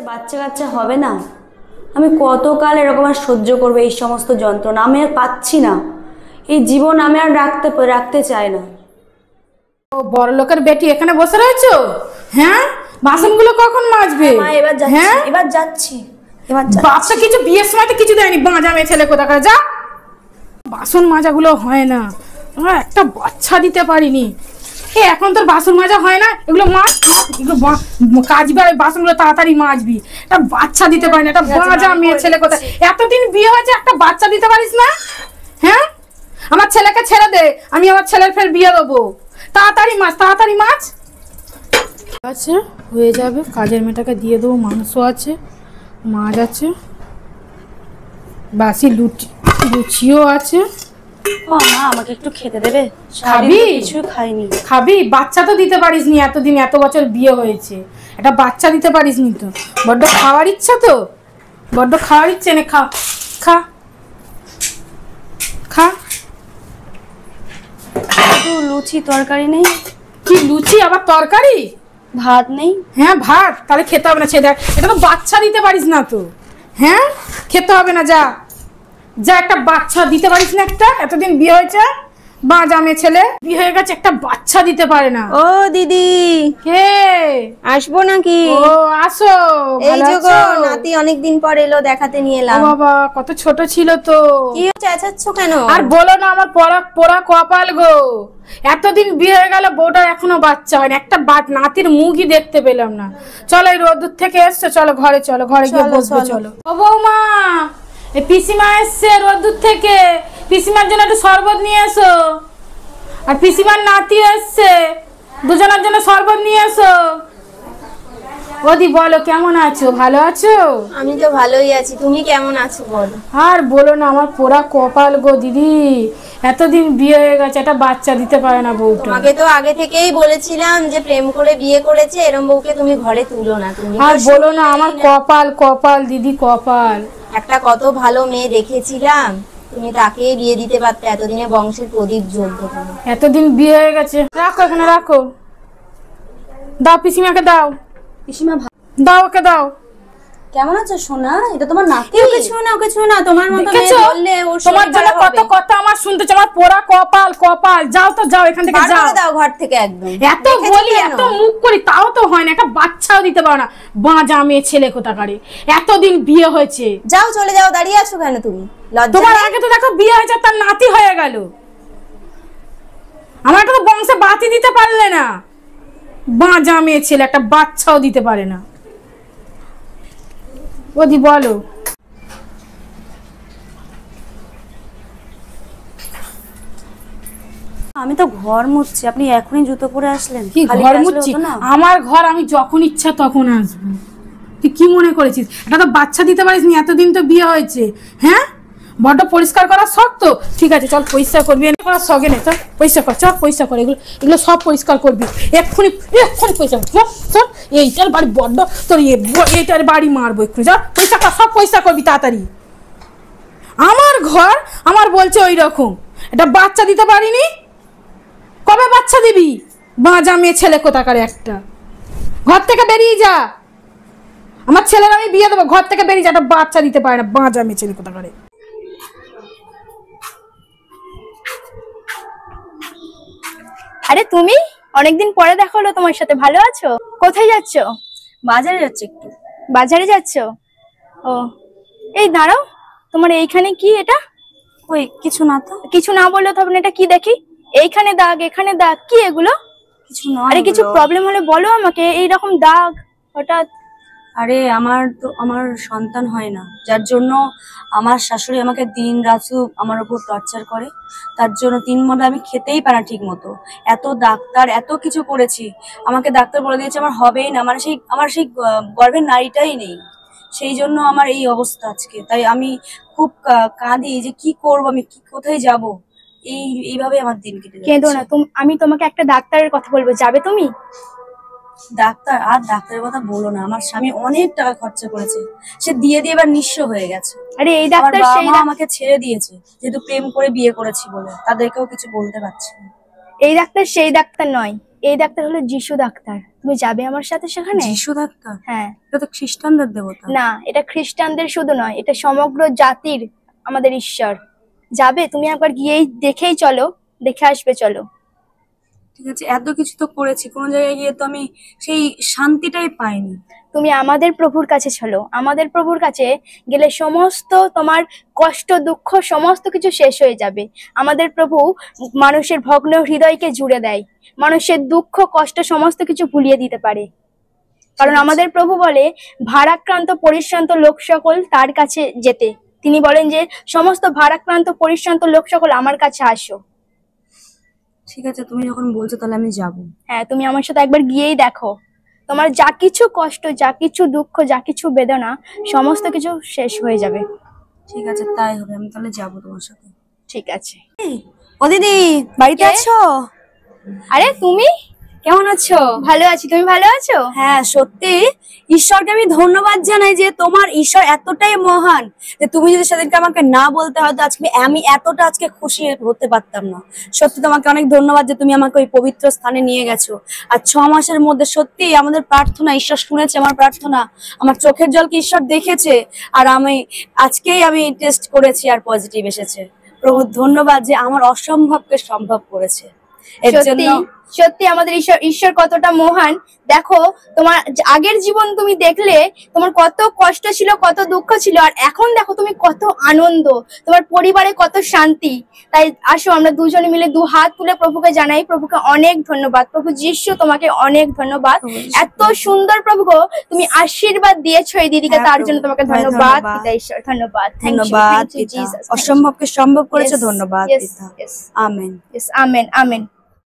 বাচ্চা কাচ্চা হবে না। আমি কতকাল এরকম আর সহ্য করবো এই সমস্ত যন্ত্রণা? আমি আর পাচ্ছি না, এই জীবন আমি আর রাখতে চাই না। ও বড় লোকের বেটি এখানে বসে রয়েছো? হ্যাঁ, বাসনগুলো কখন মাজবে? এবার যাচ্ছি, হ্যাঁ এবার যাচ্ছি। বাচ্চা কিছু বিয়ের সময় তো কিছু দেয়নি, বাঁজা মেয়ে ছেলে কোথাকার। যা, বাসন মাজাগুলো হয় না, আমরা একটা বাচ্চা দিতে পারিনি। এখন তোর বাসন মাজা হয় না, এগুলো মাছ, এগুলো কাজবি, বাসনগুলো তাড়াতাড়ি মাজবি। একটা বাচ্চা দিতে পারি না, একটা বাঁজা মেয়ে ছেলে কোথায়। এতদিন বিয়ে হয়েছে, একটা বাচ্চা দিতে পারিস না? হ্যাঁ, আমার ছেলেকে ছেড়ে দে, আমি আমার ছেলের ফের বিয়ে দেবো। তাড়াতাড়ি মাছ, তাড়াতাড়ি মাছ। আচ্ছা, হয়ে যাবে, কাজের মেয়েটাকে দিয়ে দেবো। মাংস আছে, মাছ আছে, বাসি লুচিও আছে। ও মা, আমাকে একটু খেতে দেবে? খাবি? কিছু খাইনি। খাবি? বাচ্চা তো দিতে পারিস নি, এতদিন এত বছর বিয়ে হয়েছে, একটা বাচ্চা দিতে পারিস নি তো। বড্ড খাওয়ার ইচ্ছা তো, বড্ড খাওয়ার ইচ্ছে। নে খা, খা খা। লুচি তরকারি নেই? কি লুচি আবার তরকারি? ভাত নেই? হ্যাঁ ভাত, তাহলে খেতে হবে না। সে দেখ, এটা তো বাচ্চা দিতে পারিস না তো। হ্যাঁ, খেতে হবে না, যা যা। একটা বাচ্চা দিতে পারিস না, একটা এতদিন বিয়ে হয়েছে, বাঁজা মেয়ে ছেলে বিয়ে হয়ে গেছে, একটা বাচ্চা দিতে পারে না। ও দিদি, কে? আসবো নাকি? ও আসো, এই যে গো, নাতি অনেকদিন পর এলো, দেখাতে নিয়ে এলাম। ও বাবা, কত ছোট ছিল তো। কি চেঁচাচ্ছ কেন? আর বলো না, আমার পোড়া কপাল গো। এতদিন বিয়ে হয়ে গেল, বউটার এখনো বাচ্চা হয়নি, একটা নাতির মুখই দেখতে পেলাম না। চলো, এই রোদ্দুর থেকে এসছো, চলো ঘরে, চলো ঘরে গিয়ে বসবো। চলো। ও বৌমা, এই পিসিমা এসছে রোদ্দুর থেকে, পিসিমার জন্য একটু শরবত নিয়ে এসো। আর পিসিমার নাতি এসছে, দুজনের জন্য শরবত নিয়ে এসো। ওদি বলো, কেমন আছো? ভালো আছো? আমি তো ভালোই আছি, তুমি কেমন আছো বলো? আর বলো না, আমার পোড়া কপাল গো দিদি। এতদিন বিয়ে হয়ে গেছে, একটা বাচ্চা দিতে পারে না বউটা। তোমাকে তো আগে থেকেই বলেছিলাম যে প্রেম করে বিয়ে করেছে, এরম বউকে তুমি ঘরে তুলো না। তুমি আর বলো না, আমার কপাল দিদি, কপাল। একটা কত ভালো মেয়ে দেখেছিলাম, তুমি তাকে বিয়ে দিতে পারতে, এতদিনে বংশের প্রদীপ জ্বলতো। এতদিন বিয়ে হয়ে গেছে, রাখো এখানে রাখো। দাও পিসিমাকে, দাও পিসিমা। দাও, ওকে দাও। কেমন আছো সোনা? এটা তোমার নাতি? ওকে ছুঁ না, তোমার মতো মেয়ে বললে ওর তোমার জন্য কত কথা আমার শুনতে, আমার পোড়া কপাল। যাও তো, যাও এখান থেকে, যাও। দাও ঘর থেকে একদম। এত বলি, এত মুখ করি, তাও তো হয় না, একটা বাচ্চাও দিতে পারো না, বাঁজা মেয়ে ছেলে কোথাকারে। এতদিন বিয়ে হয়েছে, যাও চলে যাও, দাঁড়িয়ে আছো কেন তুমি? তোমার আগে তো দেখো বিয়ে হয়েছে, তার নাতি হয়ে গেল। আমার তো বংশে বাতি দিতে পারলে না, বাঁজা মেয়ে ছেলে, একটা বাচ্চাও দিতে পারে না। ওদি বলো। আমি তো ঘর মুছছি, আপনি এখনই জুতো পরে আসলেন? কি ঘর মুছছি? আমার ঘর আমি যখন ইচ্ছা তখন আসবো। তুই কি মনে করেছিস এটা তো বাচ্চা দিতে পারিস নি, এতদিন তো বিয়ে হয়েছে। হ্যাঁ, বড্ড পরিষ্কার করার শখ তো। ঠিক আছে, চল পরিষ্কার করবি, এনে করার শখে নেই, চল পরিষ্কার কর, চল পরিষ্কার কর। এগুলো সব পরিষ্কার করবি, এক্ষুনি পরিষ্কার কর। চল, এইটার বাড়ি বড্ড তোর, এইটার বাড়ি মারবো এক্ষুনি। চল পরিষ্কার কর, সব পরিষ্কার করবি তাড়াতাড়ি। আমার ঘর আমার বলছে ওই রকম, এটা বাচ্চা দিতে পারিনি। কবে বাচ্চা দিবি? বাঁজা মেয়ে ছেলে কোথাকারে একটা। ঘর থেকে বেরিয়ে যা, আমার ছেলের আমি বিয়ে দেবো। ঘর থেকে বেরিয়ে যা, একটা বাচ্চা দিতে পারে না, বাঁজা মেয়ে ছেলে কোথাকারে। আরে তুমি, অনেকদিন পরে দেখা হলো তোমার সাথে, ভালো আছো? কোথায় যাচ্ছ? বাজারে যাচ্ছে একটু। বাজারে যাচ্ছ? ও, এই দাঁড়াও, তোমার এইখানে কি এটা? ওই কিছু না তো। কিছু না বললে তো হবে না, এটা কি দেখি? এইখানে দাগ, এখানে দাগ, কি এগুলো? কিছু নয়। আরে কিছু প্রবলেম হলে বলো আমাকে, এইরকম দাগ হঠাৎ। আরে আমার সন্তান হয় না, যার জন্য আমার শাশুড়ি আমাকে দিন রাত আমার উপর টর্চার করে। তার জন্য 3 মাস আমি খেতেই পারি না ঠিক মতো। এত ডাক্তার, এত কিছু করেছি, আমাকে ডাক্তার বলে দিয়েছে আমার হবেই না, আমার সেই গর্ভের নাড়িটাই নেই। সেই জন্য আমার এই অবস্থা আজকে। তাই আমি খুব কাঁদি যে কি করবো, আমি কোথায় যাব। এইভাবে আমার দিন কেটে যাচ্ছে। কেঁদো না, আমি তোমাকে একটা ডাক্তারের কথা বলবো, যাবে তুমি? ডাক্তারের কথা বলো না, আমার স্বামী অনেক টাকা খরচা করেছে, সে দিয়ে এবার নিঃস্ব হয়ে গেছে। আরে এই ডাক্তার আমাকে ছেড়ে দিয়েছে, যেহেতু প্রেম করে বিয়ে করেছি বলে, তাদেরকেও কিছু বলতে পারছি না। এই ডাক্তার সেই ডাক্তার নয়, এই ডাক্তার হলো যিশু ডাক্তার, তুমি যাবে আমার সাথে সেখানে? যিশু ডাক্তার? হ্যাঁ। এটা তো খ্রিস্টানদের দেবতা। না, এটা খ্রিস্টানদের শুধু নয়, এটা সমগ্র জাতির আমাদের ঈশ্বর। যাবে তুমি একবার গিয়েই দেখেই চলো, দেখে আসবে চলো। ঠিক আছে, এত কিছু তো করেছি, কোনো জায়গায় গিয়ে তো আমি সেই শান্তিটাই পাইনি। তুমি আমাদের প্রভুর কাছে চলো, আমাদের প্রভুর কাছে গেলে সমস্ত তোমার কষ্ট দুঃখ সমস্ত কিছু শেষ হয়ে যাবে। আমাদের প্রভু মানুষের ভগ্ন হৃদয়কে জুড়ে দেয়, মানুষের দুঃখ কষ্ট সমস্ত কিছু ভুলিয়ে দিতে পারে। কারণ আমাদের প্রভু বলে ভারাক্রান্ত পরিশ্রান্ত লোক সকল তার কাছে যেতে। তিনি বলেন যে সমস্ত ভারাক্রান্ত পরিশ্রান্ত লোক সকল আমার কাছে আসো। ঠিক আছে, তুমি যখন বলছো তাহলে আমি যাব। হ্যাঁ, তুমি আমার সাথে একবার গিয়েই দেখো, তোমার যা কিছু কষ্ট, যা কিছু দুঃখ, যা কিছু বেদনা সমস্ত কিছু শেষ হয়ে যাবে। ঠিক আছে, তাই হবে, আমি তাহলে যাব তোমার সাথে। ঠিক আছে। ও দিদি, বাড়িতে কে? আছো? আরে তুমি কেমন আছো? ভালো আছি, তুমি ভালো আছো? হ্যাঁ, সত্যি ঈশ্বরকে আমি ধন্যবাদ জানাই যে তোমার ঈশ্বর এতটাই মহান যে তুমি যদি সেদিনকে আমাকে না বলতে হয়তো আজকে আমি এতটা আজকে খুশি হতে পারতাম না। সত্যি তোমাকে অনেক ধন্যবাদ যে তুমি আমাকে ওই পবিত্র স্থানে নিয়ে গেছো। আর 6 মাসের মধ্যে সত্যি আমাদের প্রার্থনা ঈশ্বর শুনেছে, আমার প্রার্থনা, আমার চোখের জলকে ঈশ্বর দেখেছে। আর আজকেই আমি টেস্ট করেছি আর পজিটিভ এসেছে। প্রভু ধন্যবাদ যে আমার অসম্ভবকে সম্ভব করেছে। এর সত্যি জন্য সত্যি আমাদের ঈশ্বর কতটা মহান। দেখো, তোমার আগের জীবন তুমি দেখলে তোমার কত কষ্ট ছিল, কত দুঃখ ছিল, আর এখন দেখো তুমি কত আনন্দ, তোমার পরিবারে কত শান্তি। তাই আসো আমরা দুজনে মিলে 2 হাত তুলে প্রভুকে জানাই, প্রভুকে অনেক ধন্যবাদ। প্রভু যিশু তোমাকে অনেক ধন্যবাদ, এত সুন্দর প্রভু গো তুমি আশীর্বাদ দিয়েছো এই দিদিকে, হ্যাঁ, তার প্রভু। জন্য তোমাকে হ্যাঁ, ধন্যবাদ ধন্যবাদ। পিতা ঈশ্বর, ধন্যবাদ। ধন্যবাদ পিতা, অসম্ভবকে সম্ভব করেছে। ধন্যবাদ Yes, পিতা। yes, amen. yes, amen, amen.